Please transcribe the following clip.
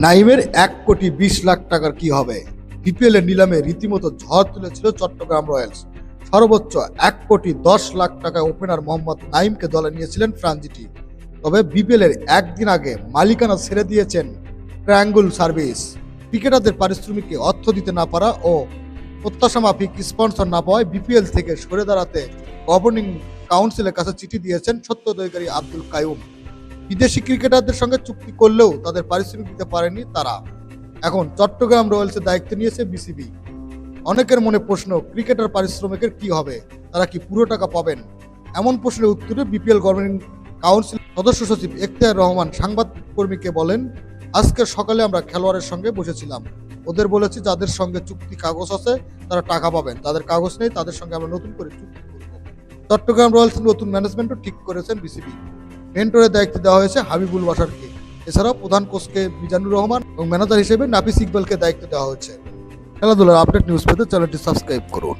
নাইমের ১,২০,০০,০০০ টাকার কি হবে? বিপিএল এর নিলামে রীতিমতো ঝড় তুলেছিল চট্টগ্রাম রয়্যালস। সর্বোচ্চ ১,১০,০০,০০০ টাকায় ওপেনার মোহাম্মদ নাইমকে দলে নিয়েছিলেন ফ্রাঞ্জিটি। তবে বিপিএল এর একদিন আগে মালিকানা ছেড়ে দিয়েছেন ট্রায়াঙ্গুল সার্ভিস। ক্রিকেটারদের পারিশ্রমিকে অর্থ দিতে না পারা ও প্রত্যাশা মাফিক স্পন্সর না পাওয়ায় বিপিএল থেকে সরে দাঁড়াতে গভর্নিং কাউন্সিলের কাছে চিঠি দিয়েছেন সত্ত্বদয়কারী আব্দুল কাইয়ুম। বিদেশি ক্রিকেটারদের সঙ্গে চুক্তি করলেও তাদের পারিশ্রমিক দিতে পারেনি তারা। এখন চট্টগ্রাম রয়্যালসের দায়িত্ব নিয়েছে বিসিবি। অনেকের মনে প্রশ্ন, ক্রিকেটার পারিশ্রমিকের কি হবে? তারা কি পুরো টাকা পাবেন? এমন প্রশ্নের উত্তরে বিপিএল গভর্নিং কাউন্সিল সদস্য সচিব এখতিয়ার রহমান সাংবাদিককর্মীকে বলেন, আজকে সকালে আমরা খেলোয়াড়ের সঙ্গে বসেছিলাম। ওদের বলেছি যাদের সঙ্গে চুক্তি কাগজ আছে তারা টাকা পাবেন, যাদের কাগজ নেই তাদের সঙ্গে আমরা নতুন করে চুক্তি করব। চট্টগ্রাম রয়্যালসের নতুন ম্যানেজমেন্টও ঠিক করেছেন বিসিবি। মেন্টরের দায়িত্ব দেওয়া হয়েছে হাবিবুল বাশারকে। এছাড়াও প্রধান কোচকে মিজানুর রহমান এবং ম্যানেজার হিসেবে নাফিস ইকবালকে দায়িত্ব দেওয়া হয়েছে। খেলাধুলার আপডেট নিউজ পেতে চ্যানেলটি সাবস্ক্রাইব করুন।